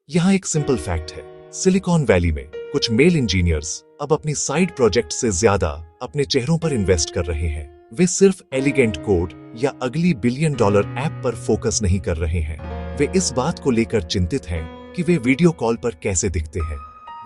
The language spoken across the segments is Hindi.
यहाँ एक सिंपल फैक्ट है, सिलिकॉन वैली में कुछ मेल इंजीनियर्स अब अपनी साइड प्रोजेक्ट से ज्यादा अपने चेहरों पर इन्वेस्ट कर रहे हैं। वे सिर्फ एलिगेंट कोड या अगली $1 बिलियन ऐप पर फोकस नहीं कर रहे हैं। वे इस बात को लेकर चिंतित हैं कि वे वीडियो कॉल पर कैसे दिखते हैं।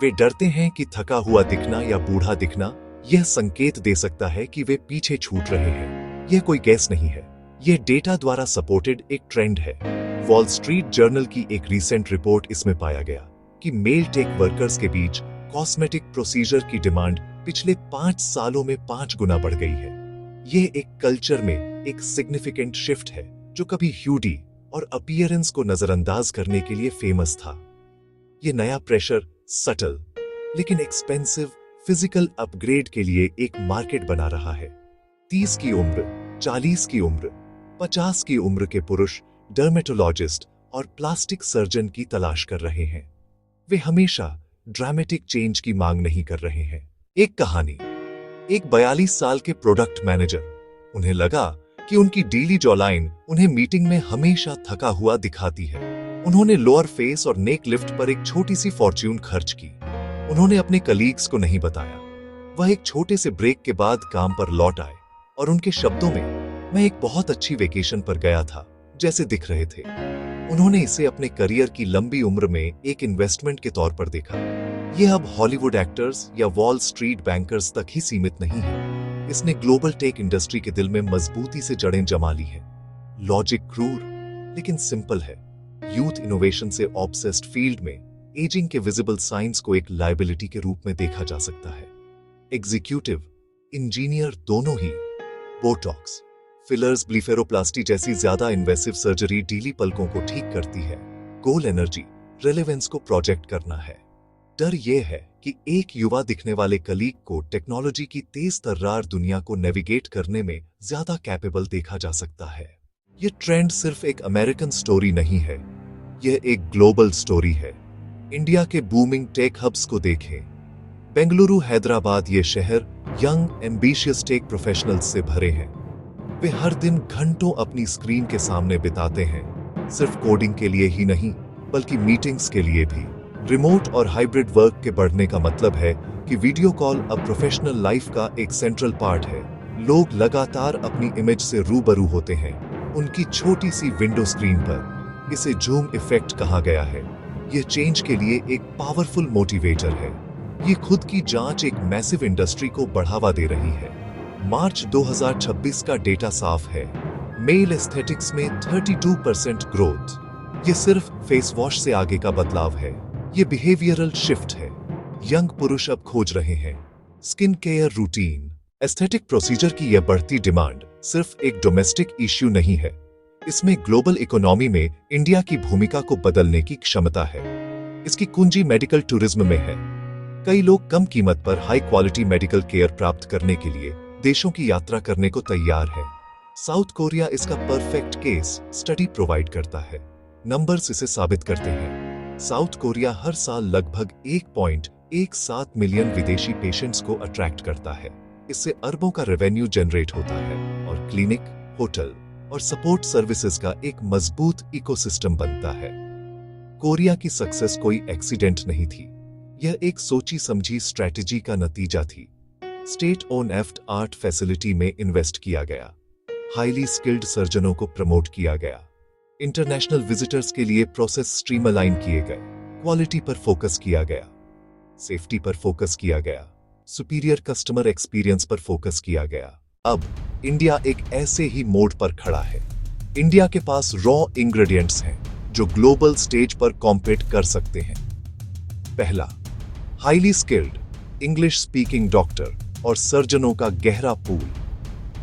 वे डरते हैं कि थका हुआ दिखना या बूढ़ा दिखना यह संकेत दे सकता है कि वे पीछे छूट रहे हैं। यह कोई गैस नहीं है, यह डेटा द्वारा सपोर्टेड एक ट्रेंड है। वॉल स्ट्रीट जर्नल की एक रीसेंट रिपोर्ट इसमें पाया गया कि मेल टेक वर्कर्स के बीच कॉस्मेटिक प्रोसीजर की डिमांड पिछले 5 सालों में 5 गुना बढ़ गई है। यह एक कल्चर में एक सिग्निफिकेंट शिफ्ट है जो कभी ह्यूडी और अपीयरेंस को नजरअंदाज करने के लिए फेमस था। यह नया प्रेशर सटल लेकिन एक्सपेंसिव फिजिकल अपग्रेड के लिए एक मार्केट बना रहा है। 30 की उम्र, 40 की उम्र, 50 की उम्र के पुरुष डर्मेटोलॉजिस्ट और प्लास्टिक सर्जन की तलाश कर रहे हैं। वे हमेशा ड्रामेटिक चेंज की मांग नहीं कर रहे हैं। एक कहानी, एक 42 साल के प्रोडक्ट मैनेजर, उन्हें लगा कि उनकी डीली जॉलाइन उन्हें मीटिंग में हमेशा थका हुआ दिखाती है। उन्होंने लोअर फेस और नेक लिफ्ट पर एक छोटी सी फॉर्च्यून खर्च की। उन्होंने अपने कलीग्स को नहीं बताया। वह एक छोटे से ब्रेक के बाद काम पर लौट आए और उनके शब्दों में, मैं एक बहुत अच्छी वेकेशन पर गया था जैसे दिख रहे थे। उन्होंने इसे अपने करियर की लंबी उम्र में एक इन्वेस्टमेंट के तौर पर देखा। यह अब हॉलीवुड एक्टर्स या वॉल स्ट्रीट बैंकर्स तक ही सीमित नहीं है। इसने ग्लोबल टेक इंडस्ट्री के दिल में मजबूती से जड़ें जमा ली है। लॉजिक क्रूर लेकिन सिंपल है। यूथ इनोवेशन से ऑब्सेस्ड फील्ड में एजिंग के विजिबल साइंस को एक लायबिलिटी के रूप में देखा जा सकता है। एग्जीक्यूटिव, इंजीनियर दोनों ही बोटॉक्स, फिलर्स, ब्लीफेरोप्लास्टी जैसी ज्यादा इन्वेसिव सर्जरी डीली पलकों को ठीक करती है। गोल एनर्जी, रेलेवेंस को प्रोजेक्ट करना है। डर यह है कि एक युवा दिखने वाले कलीग को टेक्नोलॉजी की तेज तर्रार दुनिया को नेविगेट करने में ज्यादा कैपेबल देखा जा सकता है। यह ट्रेंड सिर्फ एक अमेरिकन स्टोरी नहीं है, यह एक ग्लोबल स्टोरी है। इंडिया के बूमिंग टेक हब्स को देखें। बेंगलुरु, हैदराबाद, ये शहर यंग एम्बिशियस टेक प्रोफेशनल्स से भरे हैं। वे हर दिन घंटों अपनी स्क्रीन के सामने बिताते हैं, सिर्फ कोडिंग के लिए ही नहीं बल्कि मीटिंग्स के लिए भी। रिमोट और हाइब्रिड वर्क के बढ़ने का मतलब है कि वीडियो कॉल अब प्रोफेशनल लाइफ का एक सेंट्रल पार्ट है। लोग लगातार अपनी इमेज से रूबरू होते हैं, उनकी छोटी सी विंडो स्क्रीन पर। इसे जूम इफेक्ट कहा गया है। यह चेंज के लिए एक पावरफुल मोटिवेटर है। ये खुद की जांच एक मैसिव इंडस्ट्री को बढ़ावा दे रही है। मार्च 2026 का डेटा साफ है। मेल एस्थेटिक्स में 32% ग्रोथ। ये सिर्फ फेस वॉश से आगे का बदलाव है। ये बिहेवियरल शिफ्ट है। यंग पुरुष अब खोज रहे हैं skin care routine. Aesthetic procedure की यह बढ़ती डिमांड सिर्फ एक डोमेस्टिक इश्यू नहीं है, इसमें ग्लोबल इकोनॉमी में इंडिया की भूमिका को बदलने की क्षमता है। इसकी कुंजी मेडिकल टूरिज्म में है। कई लोग कम कीमत पर हाई क्वालिटी मेडिकल केयर प्राप्त करने के लिए देशों की यात्रा करने को तैयार है। साउथ कोरिया इसका परफेक्ट केस स्टडी प्रोवाइड करता है। नंबर्स इसे साबित करते हैं। साउथ कोरिया हर साल लगभग 1.17 मिलियन विदेशी पेशेंट्स को अट्रैक्ट करता है। इससे अरबों का रेवेन्यू जनरेट होता है और क्लिनिक, होटल और सपोर्ट सर्विसेज का एक मजबूत इकोसिस्टम बनता है। कोरिया की सक्सेस कोई एक्सीडेंट नहीं थी, यह एक सोची समझी स्ट्रेटेजी का नतीजा थी। स्टेट ओन एफ्ट आर्ट फैसिलिटी में इन्वेस्ट किया गया, हाईली स्किल्ड सर्जनों को प्रमोट किया गया, इंटरनेशनल विजिटर्स के लिए प्रोसेस स्ट्रीमलाइन किए गए, क्वालिटी पर फोकस किया गया, सेफ्टी पर फोकस किया गया, सुपीरियर कस्टमर एक्सपीरियंस पर फोकस किया गया। अब इंडिया एक ऐसे ही मोड पर खड़ा है। इंडिया के पास रॉ इंग्रेडिएंट्स हैं जो ग्लोबल स्टेज पर कॉम्पीट कर सकते हैं। पहला, highly skilled English speaking doctor और सर्जनों का गहरा पूल।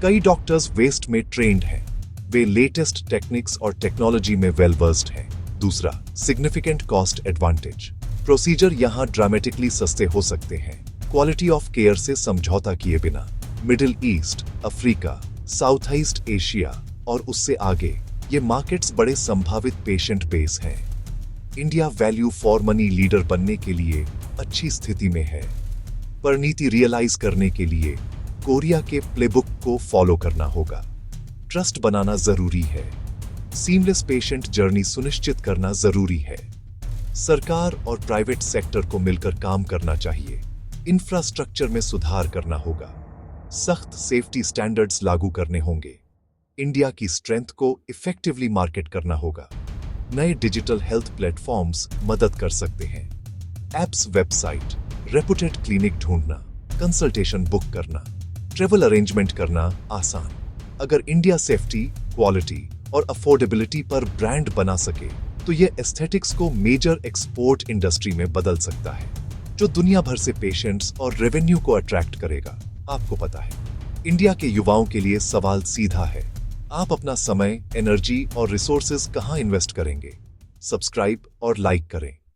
कई डॉक्टर्स वेस्ट में ट्रेंड हैं, वे लेटेस्ट टेक्निक्स और टेक्नोलॉजी में वेल वर्स्ड हैं। दूसरा, सिग्निफिकेंट कॉस्ट एडवांटेज। प्रोसीजर यहां ड्रामेटिकली सस्ते हो सकते हैं, क्वालिटी ऑफ केयर से समझौता किए बिना। Middle east, Africa, south east Asia और उससे आगे ये मार्केट्स बड़े संभावित पेशेंट बेस हैं। India value for money leader बनने के लिए अच्छी स्थिति में है, पर नीति रियलाइज करने के लिए कोरिया के प्लेबुक को फॉलो करना होगा। ट्रस्ट बनाना जरूरी है, सीमलेस पेशेंट जर्नी सुनिश्चित करना जरूरी है, सरकार और प्राइवेट सेक्टर को मिलकर काम करना चाहिए। इंफ्रास्ट्रक्चर में सुधार करना होगा। सख्त सेफ्टी स्टैंडर्ड्स लागू करने होंगे। इंडिया की स्ट्रेंथ को इफेक्टिवली मार्केट करना होगा। नए डिजिटल हेल्थ प्लेटफॉर्म्स मदद कर सकते हैं। एप्स, वेबसाइट, रेपुटेड क्लिनिक ढूंढना, कंसल्टेशन बुक करना, ट्रेवल अरेंजमेंट करना आसान। अगर इंडिया सेफ्टी, क्वालिटी और अफोर्डेबिलिटी पर ब्रांड बना सके तो यह एस्थेटिक्स को मेजर एक्सपोर्ट इंडस्ट्री में बदल सकता है, जो दुनिया भर से पेशेंट्स और रेवेन्यू को अट्रैक्ट करेगा। आपको पता है, इंडिया के युवाओं के लिए सवाल सीधा है, आप अपना समय, एनर्जी और रिसोर्सेज कहां इन्वेस्ट करेंगे? सब्सक्राइब और लाइक करें।